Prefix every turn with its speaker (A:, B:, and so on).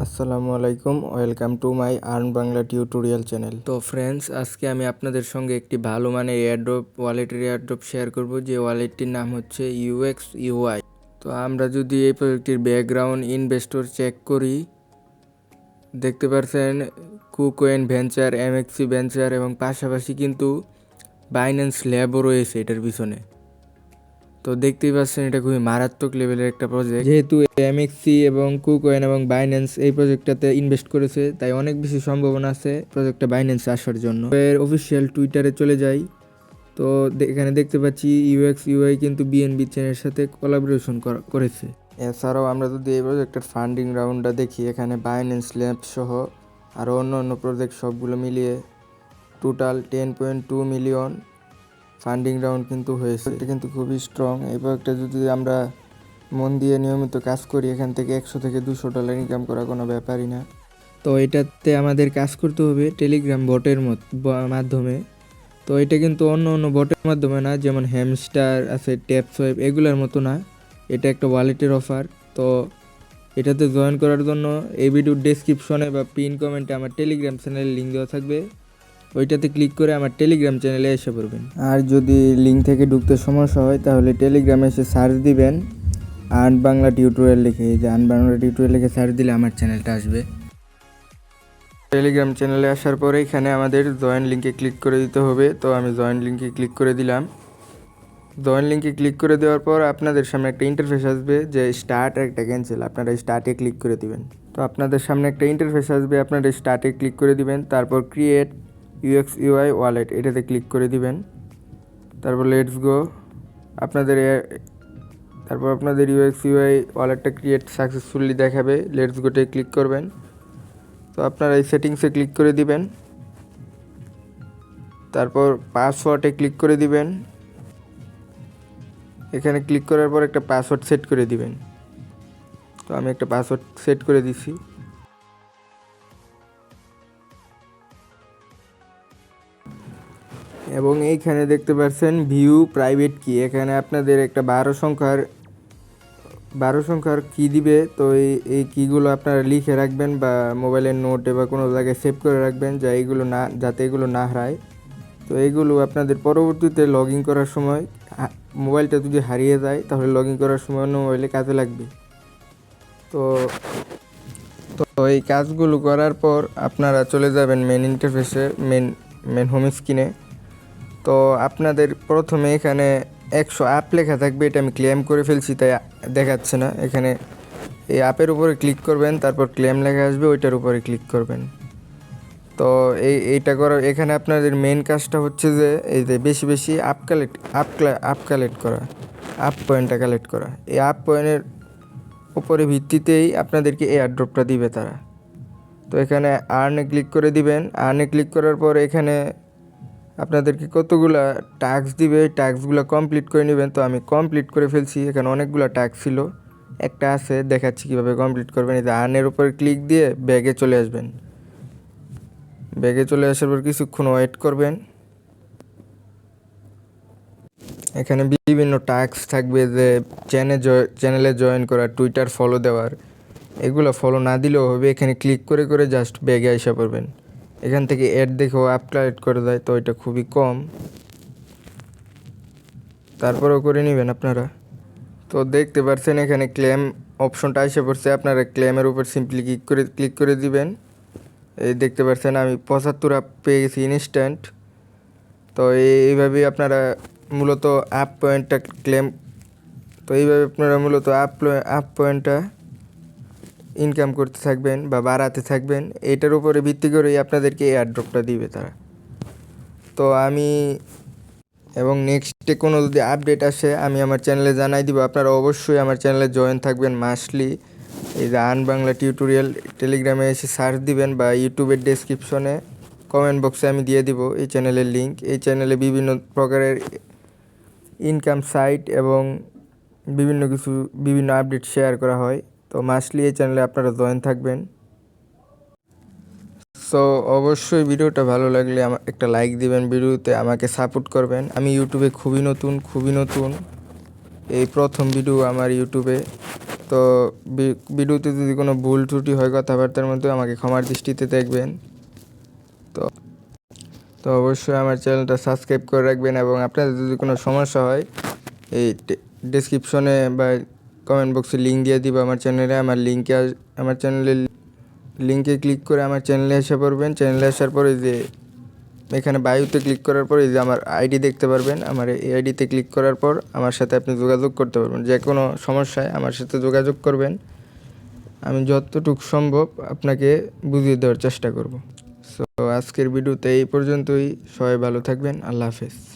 A: আসসালামু আলাইকুম, welcome to my earn Bangla tutorial channel. তো ফ্রেন্ডস, আজকে আমি আপনাদের সঙ্গে একটি ভালো মানের ওয়ালেটের এয়ারড্রপ শেয়ার করব, যে ওয়ালেটটির নাম হচ্ছে ইউএক্স ইউআই। তো আমরা যদি এই প্রজেক্টটির ব্যাকগ্রাউন্ড ইনভেস্টর চেক করি, দেখতে পাচ্ছেন কুকোয়েন ভেঞ্চার, এমএক্সি ভেঞ্চার এবং পাশাপাশি কিন্তু বাইন্যান্স ল্যাবও রয়েছে এটার পিছনে। তো দেখতেই পাচ্ছেন এটা খুবই মারাত্মক লেভেলের একটা প্রজেক্ট। যেহেতু এমএক্সি এবং কুকয়েন এবং বাইন্যান্স এই প্রজেক্টটাতে ইনভেস্ট করেছে, তাই অনেক বেশি সম্ভাবনা আছে প্রজেক্টটা বাইন্যান্স আসার জন্য। এর অফিসিয়াল টুইটারে চলে যাই, তো এখানে দেখতে পাচ্ছি ইউএক্স ইউআই কিন্তু বিএনবি চেনের সাথে কোলাবোরেশন করেছে। এছাড়াও আমরা যদি এই প্রজেক্টের ফান্ডিং রাউন্ডটা দেখি, এখানে বাইন্যান্স ল্যাব সহ আরও অন্য প্রজেক্ট সবগুলো মিলিয়ে টোটাল 10.2 মিলিয়ন ফান্ডিং রাউন্ড কিন্তু হয়েছে। এটা কিন্তু খুবই স্ট্রং। এই প্রজেক্টটা যদি আমরা মন দিয়ে নিয়মিত কাজ করি, এখান থেকে $100 থেকে $200 ইনকাম করা কোনো ব্যাপারই না। তো এটাতে আমাদের কাজ করতে হবে টেলিগ্রাম বটের মাধ্যমে। তো এটা কিন্তু অন্য বটের মাধ্যমে না, যেমন হ্যামস্টার আছে, ট্যাপসোয়েব, এগুলোর মতো না। এটা একটা ওয়ালেটের অফার। তো এটাতে জয়েন করার জন্য এই ভিডিওর ডেসক্রিপশনে বা পিন কমেন্টে আমার টেলিগ্রাম চ্যানেলের লিঙ্ক দেওয়া থাকবে, ওইটাতে ক্লিক করে আমার টেলিগ্রাম চ্যানেলে এসে পড়বেন। আর যদি লিঙ্ক থেকে ঢুকতে সমস্যা হয়, তাহলে টেলিগ্রামে এসে সার্চ দিবেন আর্ন বাংলা টিউটোরিয়াল লিখে। যে আর্ন বাংলা টিউটোরিয়াল লিখে সার্চ দিলে আমার চ্যানেলটা আসবে। টেলিগ্রাম চ্যানেলে আসার পরে এখানে আমাদের জয়েন লিঙ্কে ক্লিক করে দিতে হবে। তো আমি জয়েন লিঙ্কে ক্লিক করে দিলাম। জয়েন লিঙ্কে ক্লিক করে দেওয়ার পর আপনাদের সামনে একটা ইন্টারফেস আসবে, যে স্টার্ট আর একটা ক্যান্সেল। আপনারা স্টার্টে ক্লিক করে দিবেন। তো আপনাদের সামনে একটা ইন্টারফেস আসবে, আপনারা স্টার্টে ক্লিক করে দিবেন। তারপর ক্রিয়েট ইউএক্স ইউআই ওয়ালেট, এটাতে ক্লিক করে দিবেন। তারপর লেটস গো। আপনাদের ইউএক্স ইউআই ওয়ালেটটা ক্রিয়েট সাকসেসফুলি দেখাবে। লেটস গোতে ক্লিক করবেন। তো আপনারা এই সেটিংসে ক্লিক করে দিবেন। তারপর পাসওয়ার্ডে ক্লিক করে দিবেন। এখানে ক্লিক করার পর একটা পাসওয়ার্ড সেট করে দিবেন। তো আমি একটা পাসওয়ার্ড সেট করে দিছি। এবং এইখানে দেখতে পাচ্ছেন ভিউ প্রাইভেট কি, এখানে আপনাদের একটা 12 সংখ্যার কি দিবে। তো এই কিগুলো আপনারা লিখে রাখবেন বা মোবাইলের নোটে বা কোনো জায়গায় সেভ করে রাখবেন, যাতে এগুলো না হারায়। তো এইগুলো আপনাদের পরবর্তীতে লগ ইন করার সময়, মোবাইলটা যদি হারিয়ে যায় তাহলে লগ ইন করার সময় অন্য মোবাইলে কাজে লাগবে। তো তো এই কাজগুলো করার পর আপনারা চলে যাবেন মেন ইন্টারফেসে, মেন হোম স্ক্রিনে। তো আপনাদের প্রথমে এখানে 100 অ্যাপ লেখা থাকবে, এটা আমি ক্লেম করে ফেলছি তাই দেখাচ্ছে না। এখানে এই অ্যাপের উপরে ক্লিক করবেন, তারপর ক্লেম লেখা আসবে, ওইটার উপরে ক্লিক করবেন। তো এইটা করার এখানে আপনাদের মেন কাজটা হচ্ছে যে এই যে বেশি অ্যাপ কালেক্ট করা, অ্যাপ পয়েন্টটা কালেক্ট করা। এই অ্যাপ পয়েন্টের উপরে ভিত্তিতেই আপনাদেরকে এই এয়ারড্রপটা দিবে তারা। তো এখানে আর্নে ক্লিক করে দিবেন। আর্নে ক্লিক করার পর এখানে আপনাদেরকে কতগুলা টাস্ক দিবে, এই টাস্কগুলো কমপ্লিট করে নেবেন। তো আমি কমপ্লিট করে ফেলছি। এখানে অনেকগুলো টাস্ক ছিল, একটা আছে, দেখাচ্ছি কীভাবে কমপ্লিট করবেন। এই যে আর্নের উপরে ক্লিক দিয়ে ব্যাগে চলে আসবেন। ব্যাগে চলে আসার পর কিছুক্ষণ ওয়েট করবেন। এখানে বিভিন্ন টাস্ক থাকবে, যে চ্যানেলে জয়েন করা, টুইটার ফলো দেওয়ার, এগুলো ফলো না দিলেও হবে। এখানে ক্লিক করে করে জাস্ট ব্যাগে আসা পড়বেন। এখান থেকে অ্যাড দেখেও অ্যাপ কালেক্ট করে দেয়, তো এটা খুবই কম, তারপরেও করে নেবেন আপনারা। তো দেখতে পাচ্ছেন এখানে ক্লেম অপশনটা এসে পড়ছে, আপনারা ক্লেমের উপর সিম্পলি ক্লিক করে দিবেন। এই দেখতে পাচ্ছেন আমি 75 অ্যাপ পেয়ে গেছি ইনস্ট্যান্ট। তো এইভাবেই আপনারা মূলত অ্যাপ পয়েন্টটা অ্যাপ পয়েন্টটা ইনকাম করতে থাকবেন বা বাড়াতে থাকবেন। এটার উপরে ভিত্তি করেই আপনাদেরকে এয়ারড্রপটা দিবে তারা। তো এবং নেক্সটে কোনো যদি আপডেট আসে আমি আমার চ্যানেলে জানাই দিব। আপনারা অবশ্যই আমার চ্যানেলে জয়েন থাকবেন মাস্টলি। এই যে আর্ন বাংলা টিউটোরিয়াল টেলিগ্রামে এসে সার্চ দিবেন বা ইউটিউবের ডেসক্রিপশনে কমেন্ট বক্সে আমি দিয়ে দিব এই চ্যানেলের লিঙ্ক। এই চ্যানেলে বিভিন্ন প্রকারের ইনকাম সাইট এবং বিভিন্ন আপডেট শেয়ার করা হয়। তো মাস্টলি এই চ্যানেলে আপনারা জয়েন থাকবেন। সো অবশ্যই ভিডিওটা ভালো লাগলে একটা লাইক দিবেন, ভিডিওতে আমাকে সাপোর্ট করবেন। আমি ইউটিউবে খুবই নতুন, এই প্রথম ভিডিও আমার ইউটিউবে। তো ভিডিওতে যদি কোনো ভুল ত্রুটি হয় কথাবার্তার মধ্যে আমাকে ক্ষমার দৃষ্টিতে দেখবেন। তো তো অবশ্যই আমার চ্যানেলটা সাবস্ক্রাইব করে রাখবেন, এবং আপনাদের যদি কোনো সমস্যা হয় এই ডেসক্রিপশনে বা কমেন্ট বক্সে লিঙ্ক দিয়ে দিব আমার চ্যানেলে। আমার চ্যানেলের লিঙ্কে ক্লিক করে আমার চ্যানেলে এসে পড়বেন। চ্যানেলে আসার পরে যে এখানে বায়োতে ক্লিক করার পরে যে আমার আইডি দেখতে পারবেন। আমার এই আইডিতে ক্লিক করার পর আমার সাথে আপনি যোগাযোগ করতে পারবেন। যে কোনো সমস্যায় আমার সাথে যোগাযোগ করবেন, আমি যতটুকু সম্ভব আপনাকে বুঝিয়ে দেওয়ার চেষ্টা করব। সো আজকের ভিডিওতে এই পর্যন্তই। সবাই ভালো থাকবেন। আল্লাহ হাফেজ।